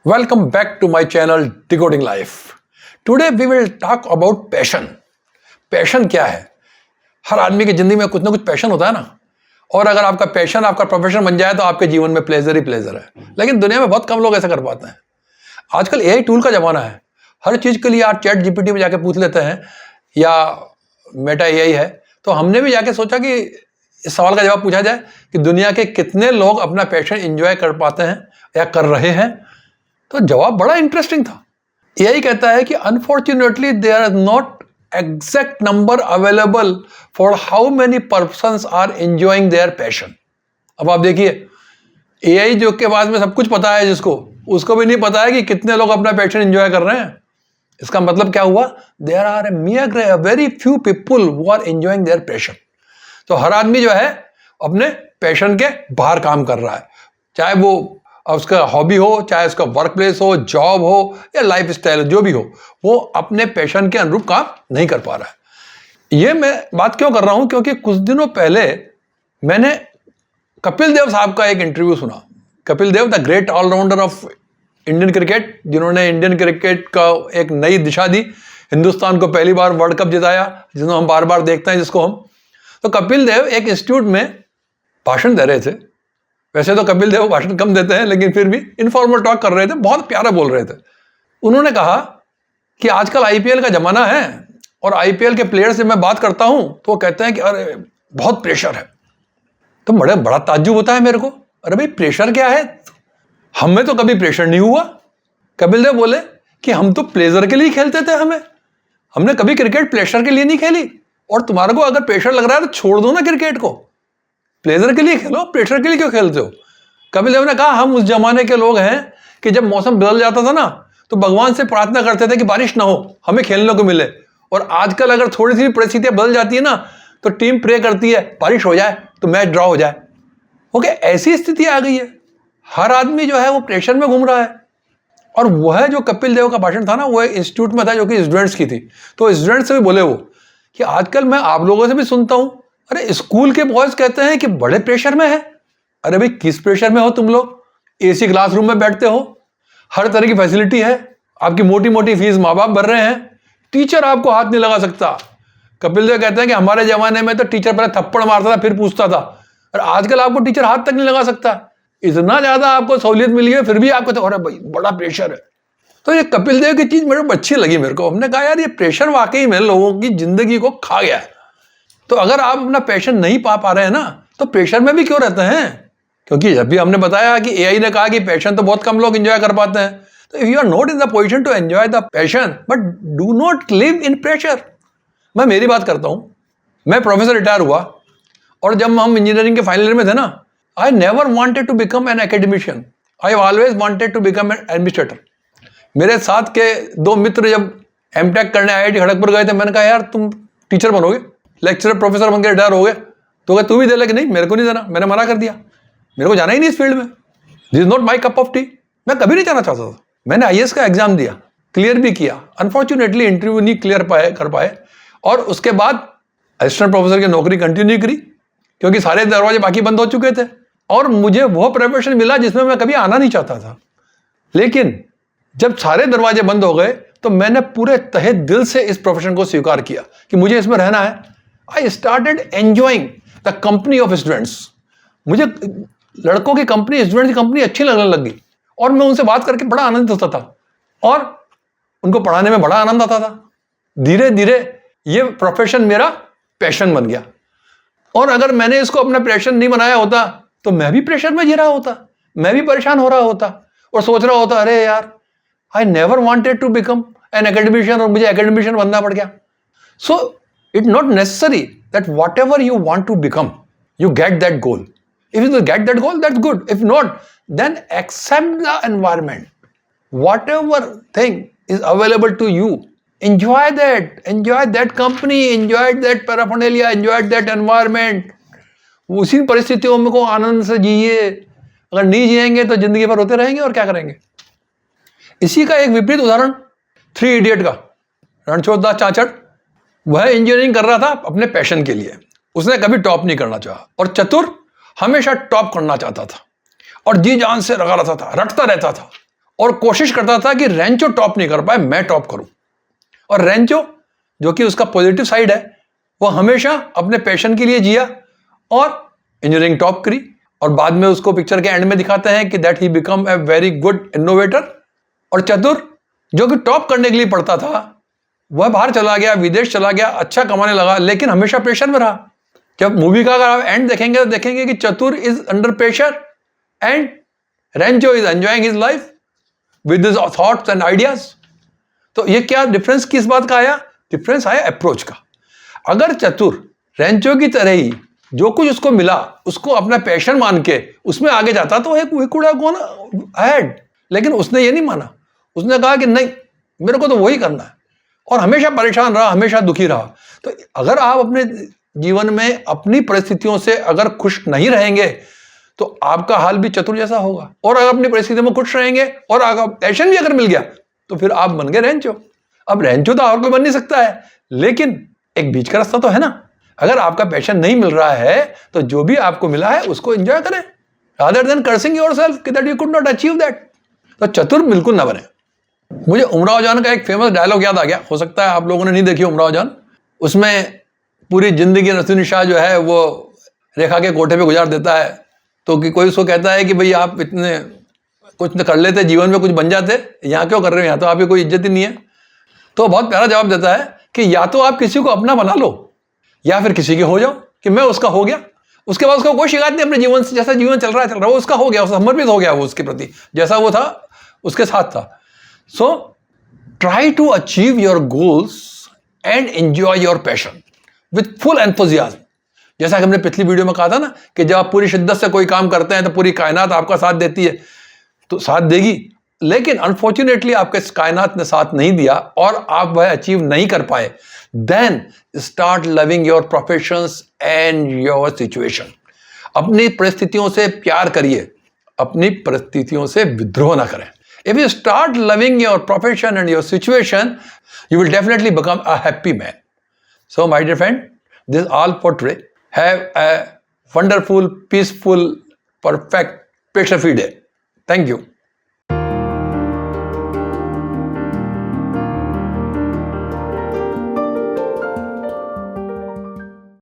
Welcome back to my channel Decoding Life. Today we will talk about passion. Passion क्या है? हर आदमी की जिंदगी में कुछ ना कुछ पैशन होता है ना। और अगर आपका पैशन आपका प्रोफेशन बन जाए तो आपके जीवन में प्लेजर ही प्लेजर है। लेकिन दुनिया में बहुत कम लोग ऐसा कर पाते हैं। आजकल एआई टूल का जमाना है। हर चीज के लिए आप चैट जीपीटी में जाके पूछ लेते हैं या मेटा एआई है। तो हमने भी जाके सोचा कि इस सवाल का जवाब पूछा जाए कि दुनिया के कितने लोग अपना पैशन एंजॉय कर पाते हैं या कर रहे हैं। तो जवाब बड़ा इंटरेस्टिंग था। एआई कहता है कि unfortunately there is not exact number available for how many persons are enjoying their passion. अब आप देखिए, एआई जो के बाद में सब कुछ पता है जिसको, उसको भी नहीं पता है कि कितने लोग अपना पैशन एंजॉय कर रहे हैं। इसका मतलब क्या हुआ? There are a very few people who are enjoying their passion. तो हर आदमी जो है अपने पैशन के बाहर काम कर रहा है, चाहे वो उसका हॉबी हो, चाहे उसका वर्क प्लेस हो, जॉब हो या लाइफ स्टाइल जो भी हो, वो अपने पैशन के अनुरूप काम नहीं कर पा रहा है। ये मैं बात क्यों कर रहा हूं? क्योंकि कुछ दिनों पहले मैंने कपिल देव साहब का एक इंटरव्यू सुना। Kapil Dev the great allrounder of Indian cricket, जिन्होंने इंडियन क्रिकेट का एक नई दिशा दी, हिंदुस्तान को पहली बार वर्ल्ड कप जिताया, जिसको हम बार बार देखते हैं, जिसको हम। तो कपिल देव एक इंस्टीट्यूट में भाषण दे रहे थे। वैसे तो कपिल देव भाषण कम देते हैं, लेकिन फिर भी इनफॉर्मल टॉक कर रहे थे, बहुत प्यारा बोल रहे थे। उन्होंने कहा कि आजकल आईपीएल का जमाना है और आईपीएल के प्लेयर से मैं बात करता हूं तो वो कहते हैं कि अरे बहुत प्रेशर है। तो बड़ा ताज्जुब होता है मेरे को, अरे भाई प्रेशर क्या है? हमें तो कभी प्रेशर नहीं हुआ। कपिल देव बोले कि हम तो प्लेजर के लिए खेलते थे, हमने कभी क्रिकेट प्रेशर के लिए नहीं खेली। और तुम्हारे को अगर प्रेशर लग रहा है तो छोड़ दो ना क्रिकेट को, प्लेजर के लिए खेलो, प्रेशर के लिए क्यों खेलते हो? कपिल देव ने कहा हम उस जमाने के लोग हैं कि जब मौसम बदल जाता था ना तो भगवान से प्रार्थना करते थे कि बारिश ना हो, हमें खेलने को मिले। और आजकल अगर थोड़ी सी परिस्थितियां बदल जाती है ना तो टीम प्रे करती है बारिश हो जाए तो मैच ड्रॉ हो जाए। ओके, ऐसी स्थिति आ गई है। हर आदमी जो है वो प्रेशर में घूम रहा है। और वह जो कपिल देव का भाषण था ना, वो एक इंस्टीट्यूट में था जो कि स्टूडेंट्स की थी। तो स्टूडेंट्स से भी बोले वो कि आजकल मैं आप लोगों से भी सुनता हूं, अरे स्कूल के बॉयज कहते हैं कि बड़े प्रेशर में है। अरे भाई किस प्रेशर में हो तुम लोग? एसी क्लासरूम में बैठते हो, हर तरह की फैसिलिटी है, आपकी मोटी मोटी फीस माँ बाप भर रहे हैं, टीचर आपको हाथ नहीं लगा सकता। कपिल देव कहते हैं कि हमारे जमाने में तो टीचर पहले थप्पड़ मारता था फिर पूछता था, और आजकल आपको टीचर हाथ तक नहीं लगा सकता। इतना ज्यादा आपको सहूलियत मिली है, फिर भी आपको तो अरे भाई बड़ा प्रेशर है। तो ये कपिल देव की चीज मेरे को अच्छी लगी। मेरे को हमने कहा यार ये प्रेशर वाकई में लोगों की जिंदगी को खा गया है। तो अगर आप अपना पैशन नहीं पा रहे हैं ना तो प्रेशर में भी क्यों रहते हैं? क्योंकि जब भी हमने बताया कि एआई ने कहा कि पैशन तो बहुत कम लोग एंजॉय कर पाते हैं। तो if you are not in the position to enjoy the passion but do not live in pressure. मैं मेरी बात करता हूं, मैं प्रोफेसर रिटायर हुआ और जब हम इंजीनियरिंग के फाइनल ईयर में थे ना, I never wanted to become an academician, I always wanted to become an administrator. मेरे साथ के दो मित्र जब एमटेक करने आईआईटी खड़गपुर गए थे, मैंने कहा यार तुम टीचर बनोगे, लेक्चरर प्रोफेसर बनकर रिटायर हो गए, तो क्या तू भी दे ले? कि नहीं, मेरे को नहीं देना। मैंने मना कर दिया, मेरे को जाना ही नहीं इस फील्ड में, this is not my cup of T. मैं कभी नहीं जाना चाहता था। मैंने आईएएस का एग्जाम दिया, क्लियर भी किया, अनफॉर्चुनेटली इंटरव्यू नहीं क्लियर कर पाए और उसके बाद असिस्टेंट प्रोफेसर की नौकरी कंटिन्यू करी क्योंकि सारे दरवाजे बाकी बंद हो चुके थे। और मुझे वो प्रोफेशन मिला जिसमें मैं कभी आना नहीं चाहता था। लेकिन जब सारे दरवाजे बंद हो गए तो मैंने पूरे तहे दिल से इस प्रोफेशन को स्वीकार किया कि मुझे इसमें रहना है। I started enjoying the company of students. मुझे लड़कों की कंपनी, स्टूडेंट्स की कंपनी अच्छी लगने लगी और मैं उनसे बात करके बड़ा आनंदित होता था और उनको पढ़ाने में बड़ा आनंद आता था। धीरे धीरे ये प्रोफेशन मेरा पैशन बन गया। और अगर मैंने इसको अपना पैशन नहीं बनाया होता तो मैं भी प्रेशर में जी रहा होता, मैं भी परेशान हो रहा होता और सोच रहा होता अरे यार I never wanted to become an academician, और मुझे एकेडमिशियन बनना पड़ गया। सो it's not necessary that whatever you want to become, you get that goal. If you get that goal, that's good. If not, then accept the environment. Whatever thing is available to you, enjoy that. Enjoy that company, enjoy that paraphernalia, enjoy that environment. उसी परिस्थितियों में को आनंद से जिए। अगर नहीं जिएंगे तो जिंदगी भर रोते रहेंगे और क्या करेंगे? इसी का एक विपरीत उदाहरण 3 इडियट का। रणछोड़ दास चांचड़, वह इंजीनियरिंग कर रहा था अपने पैशन के लिए, उसने कभी टॉप नहीं करना चाहा। और चतुर हमेशा टॉप करना चाहता था और जी जान से लगा रहता था, रटता रहता था और कोशिश करता था कि रेंचो टॉप नहीं कर पाए, मैं टॉप करूं। और रेंचो, जो कि उसका पॉजिटिव साइड है, वो हमेशा अपने पैशन के लिए जिया और इंजीनियरिंग टॉप करी। और बाद में उसको पिक्चर के एंड में दिखाते हैं कि that he become a very good innovator. और चतुर, जो कि टॉप करने के लिए पढ़ता था, वह बाहर चला गया, विदेश चला गया, अच्छा कमाने लगा, लेकिन हमेशा प्रेशर में रहा। जब मूवी का अगर आप एंड देखेंगे तो देखेंगे कि चतुर is under pressure and Rancho is enjoying his life with his thoughts and ideas. तो ये क्या डिफरेंस किस बात का आया? डिफरेंस आया अप्रोच का। अगर चतुर रेंचो की तरह ही जो कुछ उसको मिला उसको अपना पैशन मान के उसमें आगे जाता तो एक कुड़ा कौन अहेड, लेकिन उसने ये नहीं माना। उसने कहा कि नहीं, मेरे को तो वही करना है, और हमेशा परेशान रहा, हमेशा दुखी रहा। तो अगर आप अपने जीवन में अपनी परिस्थितियों से अगर खुश नहीं रहेंगे तो आपका हाल भी चतुर जैसा होगा। और अगर अपनी परिस्थितियों में खुश रहेंगे और अगर पैशन भी अगर मिल गया तो फिर आप बन गए रेंचो। अब रेंचो तो और कोई बन नहीं सकता है, लेकिन एक बीच का रास्ता तो है ना। अगर आपका पैशन नहीं मिल रहा है तो जो भी आपको मिला है उसको एंजॉय करें, rather than cursing yourself that you could not achieve that. तो चतुर बिल्कुल ना बने। मुझे उमराव जान का एक फेमस डायलॉग याद आ गया, हो सकता है आप लोगों ने नहीं देखी उमराव जान। उसमें पूरी जिंदगी नसीरुद्दीन शाह जो है वो रेखा के कोठे पे गुजार देता है, तो कि कोई उसको कहता है कि भाई आप इतने कुछ न कर लेते जीवन में, कुछ बन जाते, यहाँ क्यों कर रहे हो, यहाँ तो आपकी कोई इज्जत ही नहीं है। तो बहुत प्यारा जवाब देता है कि या तो आप किसी को अपना बना लो या फिर किसी के हो जाओ, कि मैं उसका हो गया। उसके बाद उसको कोई शिकायत नहीं अपने जीवन से, जैसा जीवन चल रहा है वो उसका हो गया, उसका समर्पित हो गया वो उसके प्रति, जैसा वो था उसके साथ था। So try to achieve your goals and enjoy your passion with full enthusiasm। जैसा कि हमने पिछली वीडियो में कहा था ना कि जब आप पूरी शिद्दत से कोई काम करते हैं तो पूरी कायनात आपका साथ देती है, तो साथ देगी। लेकिन अनफॉर्चुनेटली आपके इस कायनात ने साथ नहीं दिया और आप वह अचीव नहीं कर पाए, then start loving your professions and your situation. अपनी परिस्थितियों से प्यार करिए, अपनी परिस्थितियों से विद्रोह ना करें। If you start loving your profession and your situation, you will definitely become a happy man. So, my dear friend, this is all for today. Have a wonderful, peaceful, perfect, pressure-free day. Thank you.